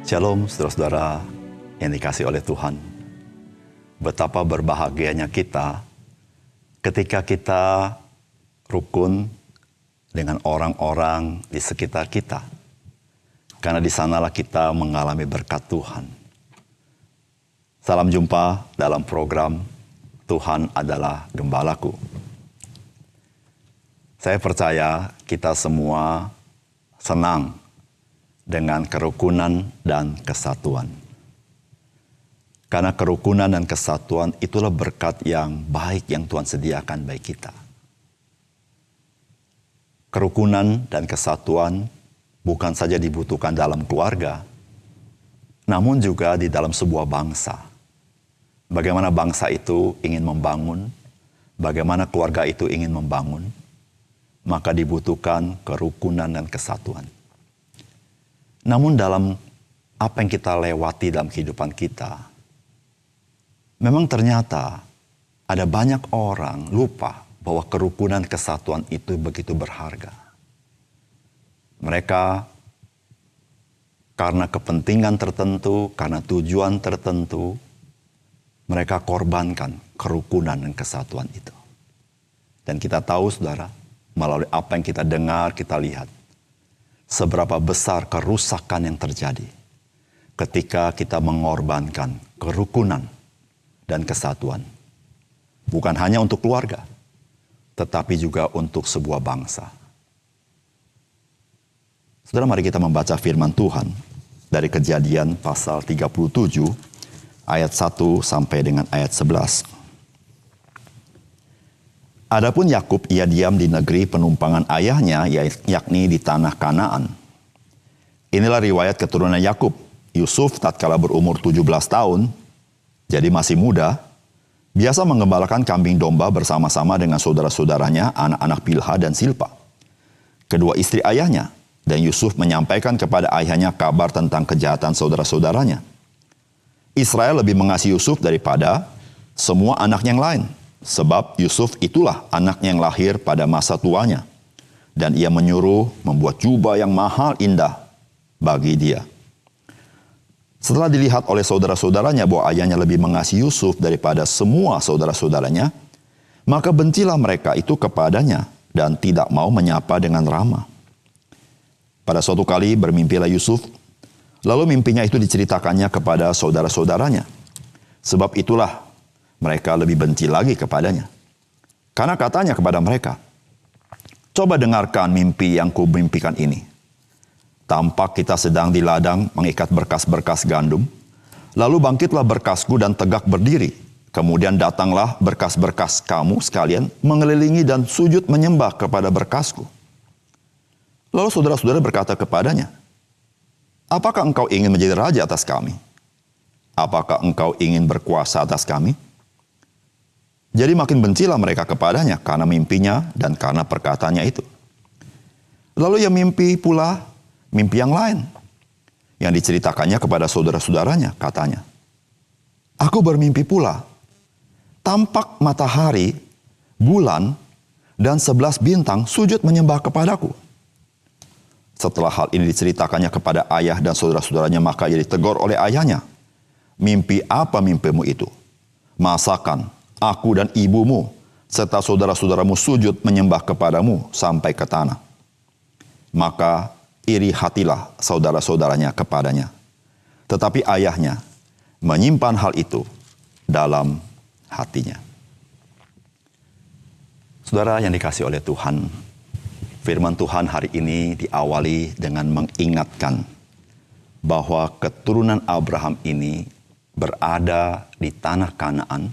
Shalom saudara-saudara yang dikasihi oleh Tuhan. Betapa berbahagianya kita ketika kita rukun dengan orang-orang di sekitar kita. Karena di sanalah kita mengalami berkat Tuhan. Salam jumpa dalam program Tuhan adalah Gembalaku. Saya percaya kita semua senang dengan kerukunan dan kesatuan. Karena kerukunan dan kesatuan itulah berkat yang baik yang Tuhan sediakan bagi kita. Kerukunan dan kesatuan bukan saja dibutuhkan dalam keluarga, namun juga di dalam sebuah bangsa. Bagaimana bangsa itu ingin membangun, bagaimana keluarga itu ingin membangun, maka dibutuhkan kerukunan dan kesatuan. Namun dalam apa yang kita lewati dalam kehidupan kita, memang ternyata ada banyak orang lupa bahwa kerukunan kesatuan itu begitu berharga. Mereka karena kepentingan tertentu, karena tujuan tertentu, mereka korbankan kerukunan dan kesatuan itu. Dan kita tahu saudara, melalui apa yang kita dengar, kita lihat, seberapa besar kerusakan yang terjadi ketika kita mengorbankan kerukunan dan kesatuan. Bukan hanya untuk keluarga, tetapi juga untuk sebuah bangsa. Saudara, mari kita membaca firman Tuhan dari Kejadian pasal 37 ayat 1 sampai dengan ayat 11. Adapun Yakub ia diam di negeri penumpangan ayahnya, yakni di tanah Kanaan. Inilah riwayat keturunan Yakub. Yusuf tatkala berumur 17 tahun, jadi masih muda, biasa menggembalakan kambing domba bersama-sama dengan saudara-saudaranya, anak-anak Bilha dan Silpa, kedua istri ayahnya. Dan Yusuf menyampaikan kepada ayahnya kabar tentang kejahatan saudara-saudaranya. Israel lebih mengasihi Yusuf daripada semua anak yang lain. Sebab Yusuf itulah anak yang lahir pada masa tuanya. Dan ia menyuruh membuat jubah yang mahal indah bagi dia. Setelah dilihat oleh saudara-saudaranya bahwa ayahnya lebih mengasihi Yusuf daripada semua saudara-saudaranya, maka bencilah mereka itu kepadanya dan tidak mau menyapa dengan ramah. Pada suatu kali bermimpilah Yusuf, lalu mimpinya itu diceritakannya kepada saudara-saudaranya. Sebab itulah mereka lebih benci lagi kepadanya. Karena katanya kepada mereka, coba dengarkan mimpi yang kumimpikan ini. Tampak kita sedang di ladang mengikat berkas-berkas gandum. Lalu bangkitlah berkasku dan tegak berdiri. Kemudian datanglah berkas-berkas kamu sekalian mengelilingi dan sujud menyembah kepada berkasku. Lalu saudara-saudara berkata kepadanya, apakah engkau ingin menjadi raja atas kami? Apakah engkau ingin berkuasa atas kami? Jadi makin bencilah mereka kepadanya karena mimpinya dan karena perkataannya itu. Lalu ia mimpi pula mimpi yang lain yang diceritakannya kepada saudara-saudaranya. Katanya, aku bermimpi pula, tampak matahari, bulan, dan 11 bintang sujud menyembah kepadaku. Setelah hal ini diceritakannya kepada ayah dan saudara-saudaranya, maka ia ditegur oleh ayahnya. Mimpi apa mimpimu itu? Masakan aku dan ibumu, serta saudara-saudaramu sujud menyembah kepadamu sampai ke tanah. Maka iri hatilah saudara-saudaranya kepadanya. Tetapi ayahnya menyimpan hal itu dalam hatinya. Saudara yang dikasihi oleh Tuhan, firman Tuhan hari ini diawali dengan mengingatkan bahwa keturunan Abraham ini berada di tanah Kanaan,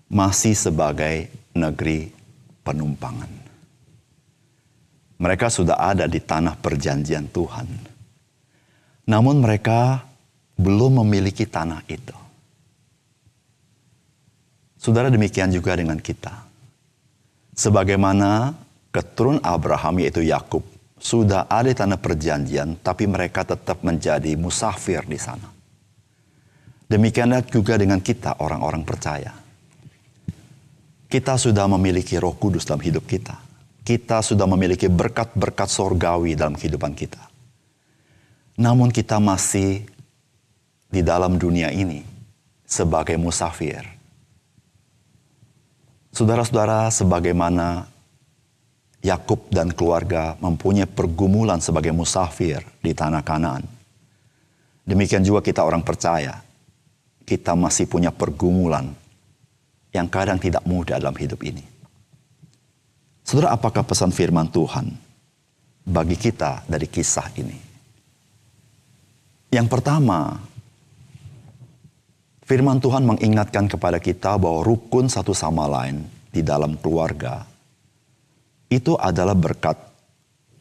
masih sebagai negeri penumpangan. Mereka sudah ada di tanah perjanjian Tuhan. Namun mereka belum memiliki tanah itu. Saudara, demikian juga dengan kita. Sebagaimana keturunan Abraham yaitu Yakub sudah ada di tanah perjanjian, tapi mereka tetap menjadi musafir di sana. Demikianlah juga dengan kita orang-orang percaya. Kita sudah memiliki Roh Kudus dalam hidup kita. Kita sudah memiliki berkat-berkat sorgawi dalam kehidupan kita. Namun kita masih di dalam dunia ini sebagai musafir. Saudara-saudara, sebagaimana Yakub dan keluarga mempunyai pergumulan sebagai musafir di tanah Kanaan, demikian juga kita orang percaya, kita masih punya pergumulan yang kadang tidak mudah dalam hidup ini. Saudara, apakah pesan firman Tuhan bagi kita dari kisah ini? Yang pertama, firman Tuhan mengingatkan kepada kita bahwa rukun satu sama lain di dalam keluarga itu adalah berkat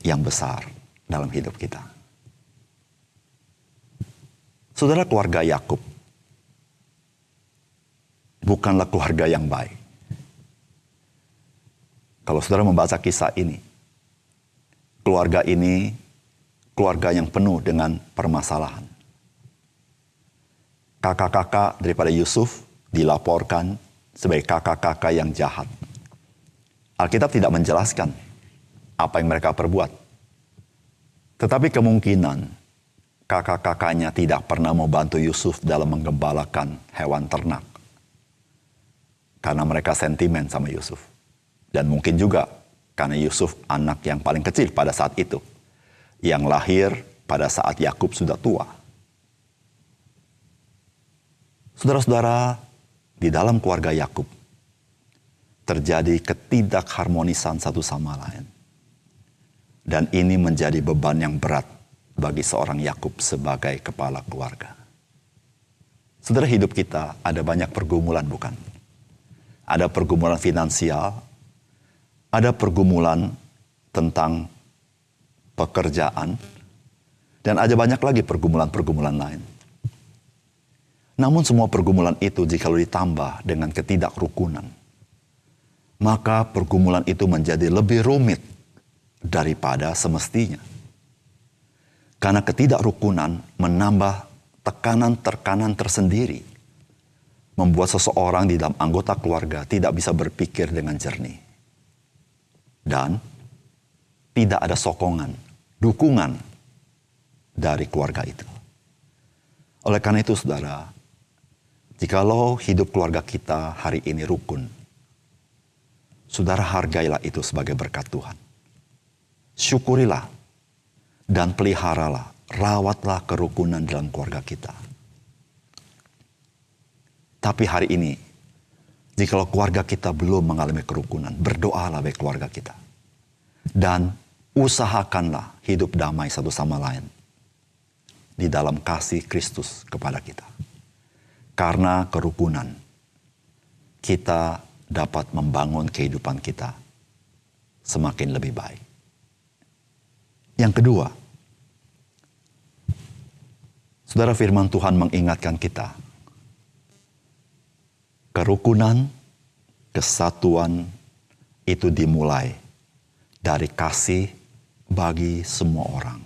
yang besar dalam hidup kita. Saudara, keluarga Yakub bukanlah keluarga yang baik. Kalau saudara membaca kisah ini, keluarga ini keluarga yang penuh dengan permasalahan. Kakak-kakak daripada Yusuf dilaporkan sebagai kakak-kakak yang jahat. Alkitab tidak menjelaskan apa yang mereka perbuat. Tetapi kemungkinan kakak-kakaknya tidak pernah membantu Yusuf dalam menggembalakan hewan ternak. Karena mereka sentimen sama Yusuf. Dan mungkin juga karena Yusuf anak yang paling kecil pada saat itu. Yang lahir pada saat Yakub sudah tua. Saudara-saudara, di dalam keluarga Yakub terjadi ketidakharmonisan satu sama lain. Dan ini menjadi beban yang berat bagi seorang Yakub sebagai kepala keluarga. Saudara, hidup kita ada banyak pergumulan, bukan? Ada pergumulan finansial, ada pergumulan tentang pekerjaan, dan ada banyak lagi pergumulan-pergumulan lain. Namun semua pergumulan itu jika ditambah dengan ketidakrukunan, maka pergumulan itu menjadi lebih rumit daripada semestinya. Karena ketidakrukunan menambah tekanan-tekanan tersendiri, membuat seseorang di dalam anggota keluarga tidak bisa berpikir dengan jernih. Dan tidak ada sokongan, dukungan dari keluarga itu. Oleh karena itu, saudara, jikalau hidup keluarga kita hari ini rukun, saudara hargailah itu sebagai berkat Tuhan. Syukurilah dan peliharalah, rawatlah kerukunan dalam keluarga kita. Tapi hari ini, jikalau keluarga kita belum mengalami kerukunan, berdoalah bagi keluarga kita. Dan usahakanlah hidup damai satu sama lain di dalam kasih Kristus kepada kita. Karena kerukunan, kita dapat membangun kehidupan kita semakin lebih baik. Yang kedua, saudara, firman Tuhan mengingatkan kita, kerukunan, kesatuan itu dimulai dari kasih bagi semua orang.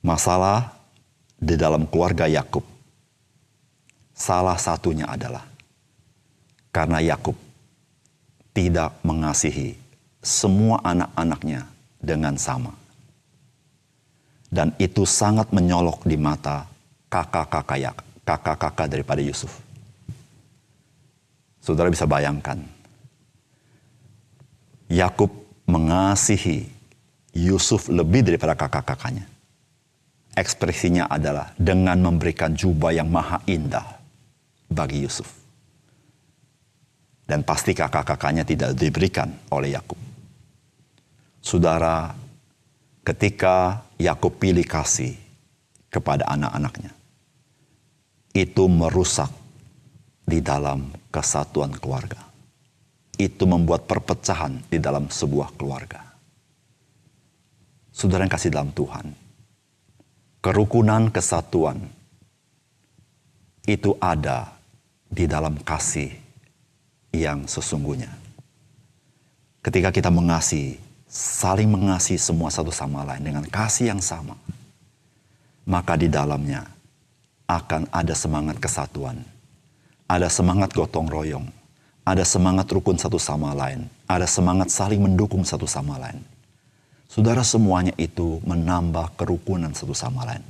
Masalah di dalam keluarga Yakub, salah satunya adalah karena Yakub tidak mengasihi semua anak-anaknya dengan sama. Dan itu sangat menyolok di mata kakak-kakak daripada Yusuf. Saudara bisa bayangkan, Yakub mengasihi Yusuf lebih daripada kakak-kakaknya. Ekspresinya adalah dengan memberikan jubah yang maha indah bagi Yusuf. Dan pasti kakak-kakaknya tidak diberikan oleh Yakub. Saudara, ketika Yakub pilih kasih kepada anak-anaknya, itu merusak di dalam kesatuan keluarga. Itu membuat perpecahan di dalam sebuah keluarga. Saudara yang kasih dalam Tuhan, kerukunan kesatuan itu ada di dalam kasih yang sesungguhnya. Ketika kita mengasihi, saling mengasihi semua satu sama lain dengan kasih yang sama, maka di dalamnya akan ada semangat kesatuan, ada semangat gotong royong, ada semangat rukun satu sama lain, ada semangat saling mendukung satu sama lain. Saudara, semuanya itu menambah kerukunan satu sama lain.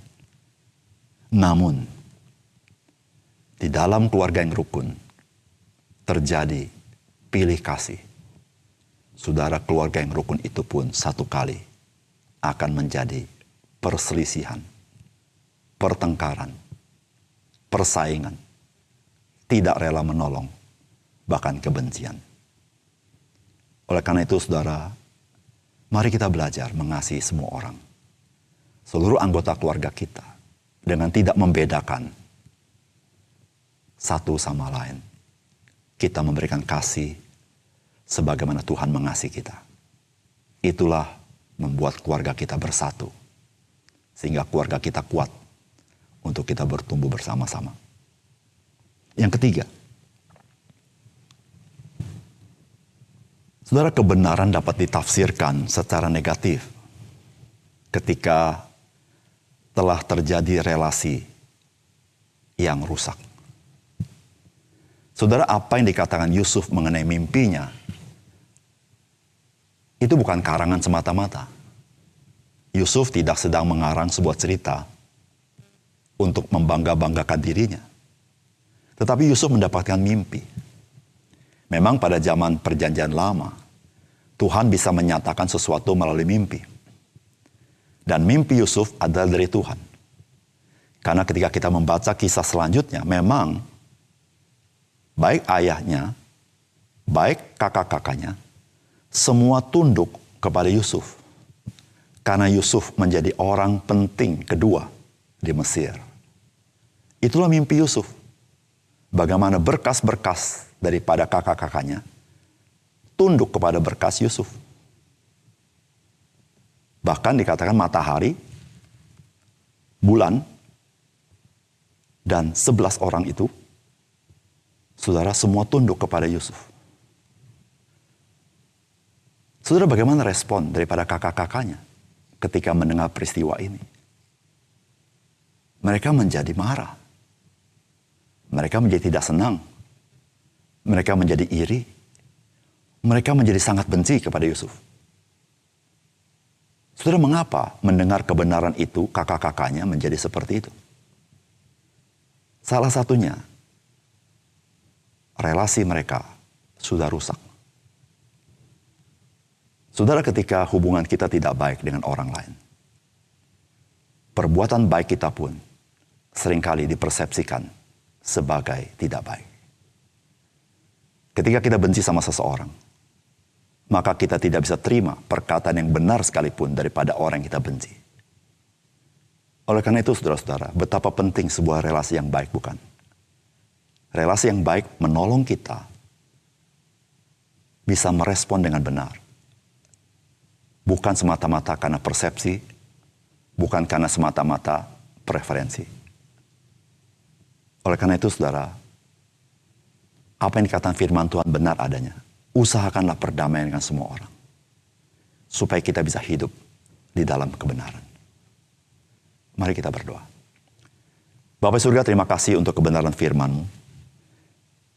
Namun, di dalam keluarga yang rukun, terjadi pilih kasih. Saudara, keluarga yang rukun itu pun satu kali akan menjadi perselisihan, pertengkaran, persaingan, tidak rela menolong, bahkan kebencian. Oleh karena itu, saudara, mari kita belajar mengasihi semua orang. Seluruh anggota keluarga kita. Dengan tidak membedakan satu sama lain. Kita memberikan kasih sebagaimana Tuhan mengasihi kita. Itulah membuat keluarga kita bersatu. Sehingga keluarga kita kuat untuk kita bertumbuh bersama-sama. Yang ketiga, saudara, kebenaran dapat ditafsirkan secara negatif ketika telah terjadi relasi yang rusak. Saudara, apa yang dikatakan Yusuf mengenai mimpinya, itu bukan karangan semata-mata. Yusuf tidak sedang mengarang sebuah cerita untuk membangga-banggakan dirinya. Tetapi Yusuf mendapatkan mimpi. Memang pada zaman perjanjian lama, Tuhan bisa menyatakan sesuatu melalui mimpi. Dan mimpi Yusuf adalah dari Tuhan. Karena ketika kita membaca kisah selanjutnya, memang baik ayahnya, baik kakak-kakaknya, semua tunduk kepada Yusuf. Karena Yusuf menjadi orang penting kedua di Mesir. Itulah mimpi Yusuf. Bagaimana berkas-berkas daripada kakak-kakaknya tunduk kepada berkas Yusuf. Bahkan dikatakan matahari, bulan, dan 11 orang itu, saudara, semua tunduk kepada Yusuf. Saudara, bagaimana respon daripada kakak-kakaknya ketika mendengar peristiwa ini? Mereka menjadi marah. Mereka menjadi tidak senang. Mereka menjadi iri. Mereka menjadi sangat benci kepada Yusuf. Saudara, mengapa mendengar kebenaran itu kakak-kakaknya menjadi seperti itu? Salah satunya, relasi mereka sudah rusak. Saudara, ketika hubungan kita tidak baik dengan orang lain, perbuatan baik kita pun seringkali dipersepsikan sebagai tidak baik. Ketika kita benci sama seseorang, maka kita tidak bisa terima perkataan yang benar sekalipun daripada orang yang kita benci. Oleh karena itu, saudara-saudara, betapa penting sebuah relasi yang baik, bukan? Relasi yang baik menolong kita bisa merespon dengan benar. Bukan semata-mata karena persepsi, bukan karena semata-mata preferensi. Oleh karena itu, saudara, apa yang dikatakan firman Tuhan benar adanya. Usahakanlah perdamaian dengan semua orang. Supaya kita bisa hidup di dalam kebenaran. Mari kita berdoa. Bapa surga, terima kasih untuk kebenaran firman-Mu.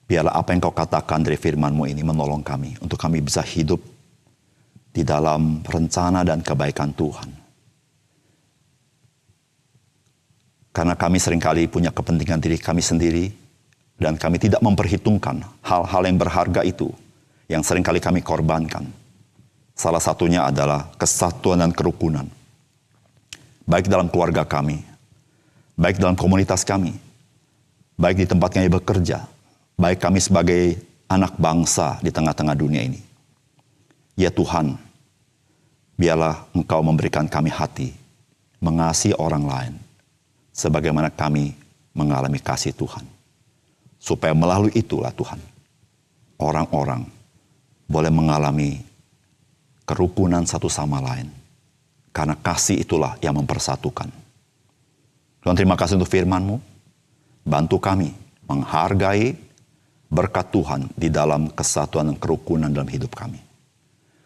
Biarlah apa yang Kau katakan dari firman-Mu ini menolong kami. Untuk kami bisa hidup di dalam rencana dan kebaikan Tuhan. Karena kami seringkali punya kepentingan diri kami sendiri. Dan kami tidak memperhitungkan hal-hal yang berharga itu yang seringkali kami korbankan. Salah satunya adalah kesatuan dan kerukunan. Baik dalam keluarga kami, baik dalam komunitas kami, baik di tempat kami bekerja, baik kami sebagai anak bangsa di tengah-tengah dunia ini. Ya Tuhan, biarlah Engkau memberikan kami hati, mengasihi orang lain, sebagaimana kami mengalami kasih Tuhan. Supaya melalui itulah Tuhan, orang-orang boleh mengalami kerukunan satu sama lain. Karena kasih itulah yang mempersatukan. Tuhan, terima kasih untuk firman-Mu. Bantu kami menghargai berkat Tuhan di dalam kesatuan dan kerukunan dalam hidup kami.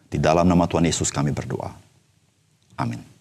Di dalam nama Tuhan Yesus kami berdoa. Amin.